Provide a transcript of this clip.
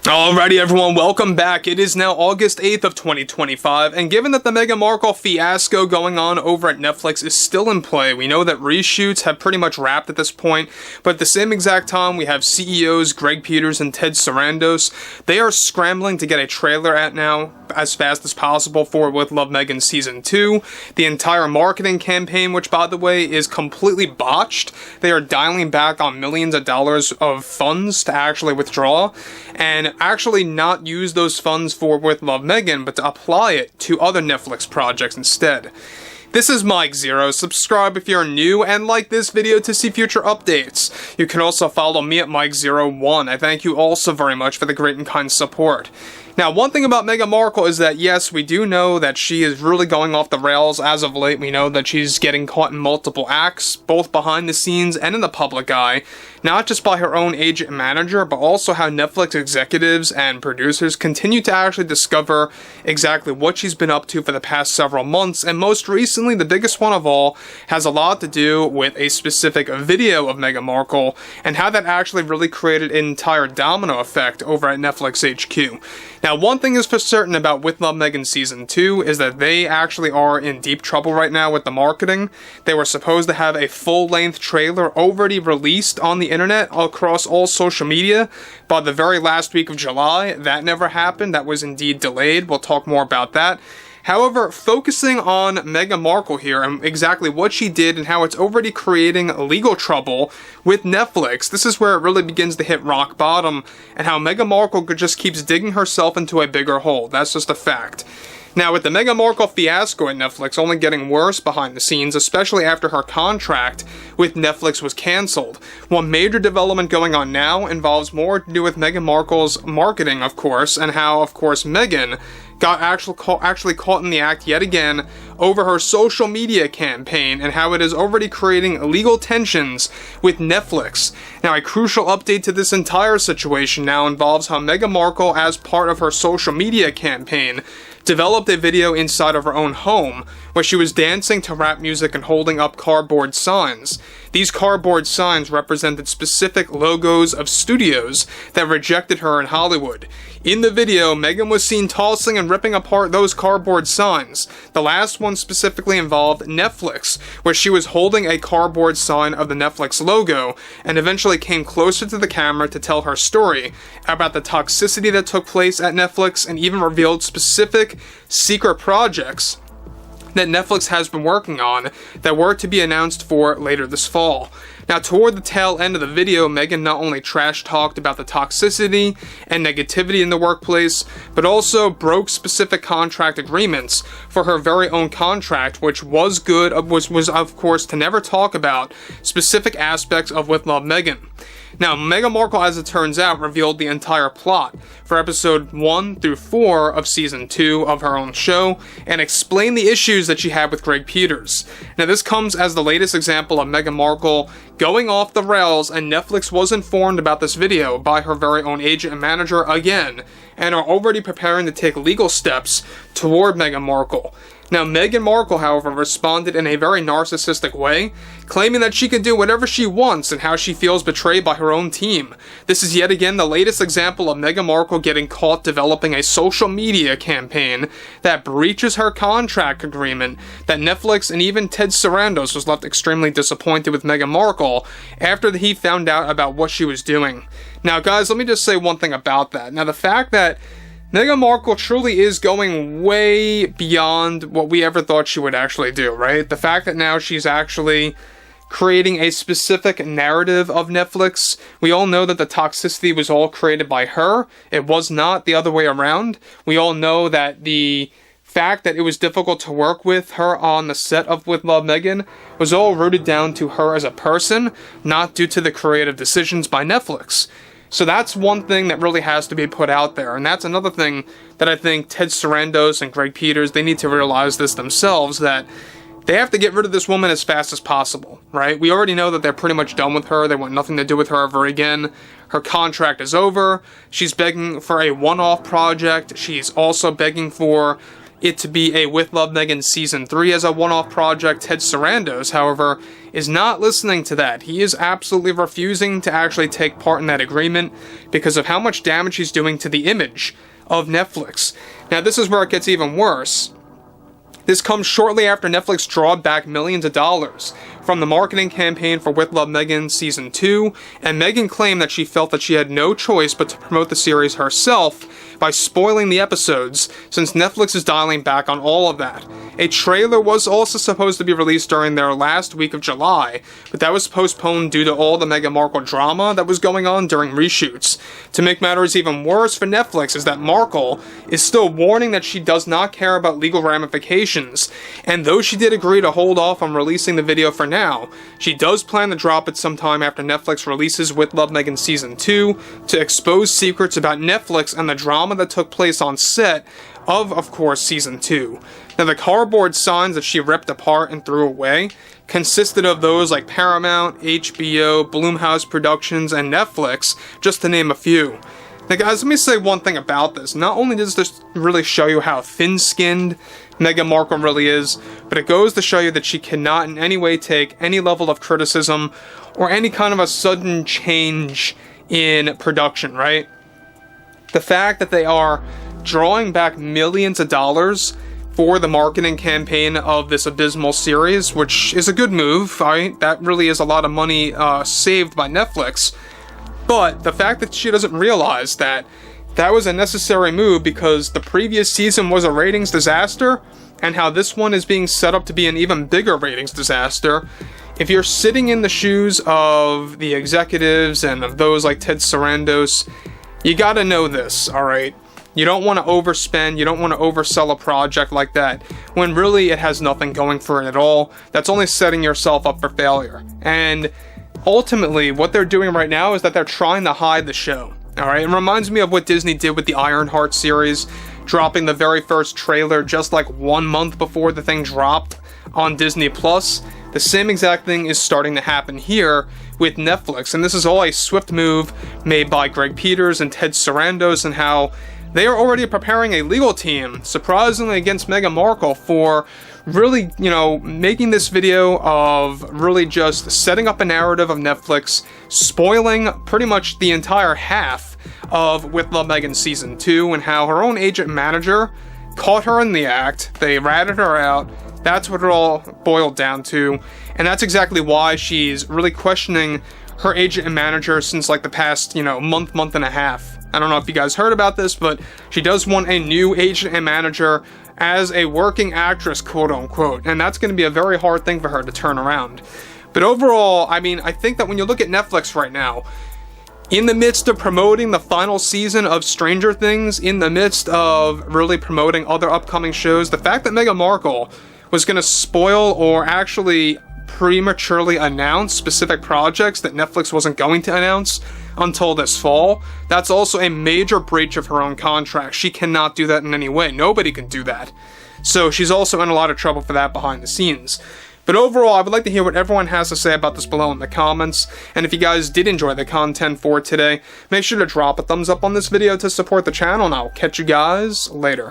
Alrighty everyone, welcome back. It is now August 8th of 2025, and given that the Meghan Markle fiasco going on over at Netflix is still in play, we know that reshoots have pretty much wrapped at this point, but at the same exact time we have CEOs Greg Peters and Ted Sarandos. They are scrambling to get a trailer out now as fast as possible for With Love Meghan Season 2. The entire marketing campaign, which by the way is completely botched, they are dialing back on millions of dollars of funds to actually withdraw, and actually not use those funds for With Love Meghan, but to apply it to other Netflix projects instead. This is Mike Zero. Subscribe if you're new and like this video to see future updates. You can also follow me at Mike01. I thank you also very much for the great and kind support. Now, one thing about Meghan Markle is that, yes, we do know that she is really going off the rails as of late. We know that she's getting caught in multiple acts, both behind the scenes and in the public eye, not just by her own agent and manager, but also how Netflix executives and producers continue to actually discover exactly what she's been up to for the past several months, and most recently, the biggest one of all, has a lot to do with a specific video of Meghan Markle, and how that actually really created an entire domino effect over at Netflix HQ. Now, one thing is for certain about With Love Meghan Season 2 is that they actually are in deep trouble right now with the marketing. They were supposed to have a full-length trailer already released on the internet across all social media by the very last week of July. That never happened. That was indeed delayed. We'll talk more about that. However, focusing on Meghan Markle here and exactly what she did and how it's already creating legal trouble with Netflix, this is where it really begins to hit rock bottom, and how Meghan Markle just keeps digging herself into a bigger hole. That's just a fact. Now, with the Meghan Markle fiasco at Netflix only getting worse behind the scenes, especially after her contract with Netflix was cancelled, one major development going on now involves more to do with Meghan Markle's marketing, of course, and how, of course, Meghan got actually caught in the act yet again over her social media campaign and how it is already creating legal tensions with Netflix. Now, a crucial update to this entire situation now involves how Meghan Markle, as part of her social media campaign, developed a video inside of her own home where she was dancing to rap music and holding up cardboard signs. These cardboard signs represented specific logos of studios that rejected her in Hollywood. In the video, Meghan was seen tossing and ripping apart those cardboard signs. The last one specifically involved Netflix, where she was holding a cardboard sign of the Netflix logo and eventually came closer to the camera to tell her story about the toxicity that took place at Netflix, and even revealed specific secret projects that Netflix has been working on that were to be announced for later this fall. Now, toward the tail end of the video, Meghan not only trash-talked about the toxicity and negativity in the workplace, but also broke specific contract agreements for her very own contract, which was of course to never talk about specific aspects of With Love Meghan. Now, Meghan Markle, as it turns out, revealed the entire plot for episode 1 through 4 of season 2 of her own show, and explained the issues that she had with Greg Peters. Now, this comes as the latest example of Meghan Markle going off the rails, and Netflix was informed about this video by her very own agent and manager again, and are already preparing to take legal steps toward Meghan Markle. Now, Meghan Markle, however, responded in a very narcissistic way, claiming that she can do whatever she wants and how she feels betrayed by her own team. This is yet again the latest example of Meghan Markle getting caught developing a social media campaign that breaches her contract agreement, that Netflix and even Ted Sarandos was left extremely disappointed with Meghan Markle after he found out about what she was doing. Now, guys, let me just say one thing about that. Now, the fact that Meghan Markle truly is going way beyond what we ever thought she would actually do, right? The fact that now she's actually creating a specific narrative of Netflix. We all know that the toxicity was all created by her. It was not the other way around. We all know that the fact that it was difficult to work with her on the set of With Love Meghan was all rooted down to her as a person, not due to the creative decisions by Netflix. So that's one thing that really has to be put out there, and that's another thing that I think Ted Sarandos and Greg Peters, they need to realize this themselves, that they have to get rid of this woman as fast as possible, right? We already know that they're pretty much done with her. They want nothing to do with her ever again. Her contract is over. She's begging for a one-off project. She's also begging for it to be a With Love Meghan Season 3 as a one-off project. Ted Sarandos, however, is not listening to that. He is absolutely refusing to actually take part in that agreement because of how much damage he's doing to the image of Netflix. Now, this is where it gets even worse. This comes shortly after Netflix drawed back millions of dollars from the marketing campaign for With Love Meghan Season 2, and Meghan claimed that she felt that she had no choice but to promote the series herself by spoiling the episodes, since Netflix is dialing back on all of that. A trailer was also supposed to be released during their last week of July, but that was postponed due to all the Meghan Markle drama that was going on during reshoots. To make matters even worse for Netflix is that Markle is still warning that she does not care about legal ramifications, and though she did agree to hold off on releasing the video for now, she does plan to drop it sometime after Netflix releases With Love Meghan Season 2 to expose secrets about Netflix and the drama that took place on set of course, Season 2. Now, the cardboard signs that she ripped apart and threw away consisted of those like Paramount, HBO, Blumhouse Productions, and Netflix, just to name a few. Now, guys, let me say one thing about this. Not only does this really show you how thin-skinned Meghan Markle really is, but it goes to show you that she cannot in any way take any level of criticism or any kind of a sudden change in production, right? The fact that they are drawing back millions of dollars for the marketing campaign of this abysmal series, which is a good move, right? That really is a lot of money saved by Netflix. But the fact that she doesn't realize that that was a necessary move because the previous season was a ratings disaster, and how this one is being set up to be an even bigger ratings disaster. If you're sitting in the shoes of the executives and of those like Ted Sarandos, you gotta know this, alright? You don't want to overspend, you don't want to oversell a project like that, when really it has nothing going for it at all. That's only setting yourself up for failure. And ultimately, what they're doing right now is that they're trying to hide the show. Alright, it reminds me of what Disney did with the Ironheart series, dropping the very first trailer just like 1 month before the thing dropped on Disney+. The same exact thing is starting to happen here with Netflix, and this is all a swift move made by Greg Peters and Ted Sarandos, and how they are already preparing a legal team, surprisingly against Meghan Markle, for really, making this video of really just setting up a narrative of Netflix, spoiling pretty much the entire half of With Love Meghan Season 2, and how her own agent manager caught her in the act. They ratted her out. That's what it all boiled down to, and that's exactly why she's really questioning her agent and manager since like the past, month and a half. I don't know if you guys heard about this, but she does want a new agent and manager as a working actress, quote unquote, and that's going to be a very hard thing for her to turn around. But overall, I mean, I think that when you look at Netflix right now, in the midst of promoting the final season of Stranger Things, in the midst of really promoting other upcoming shows, the fact that Meghan Markle was going to spoil or actually prematurely announce specific projects that Netflix wasn't going to announce until this fall, that's also a major breach of her own contract. She cannot do that in any way. Nobody can do that. So she's also in a lot of trouble for that behind the scenes. But overall, I would like to hear what everyone has to say about this below in the comments, and if you guys did enjoy the content for today, make sure to drop a thumbs up on this video to support the channel, and I'll catch you guys later.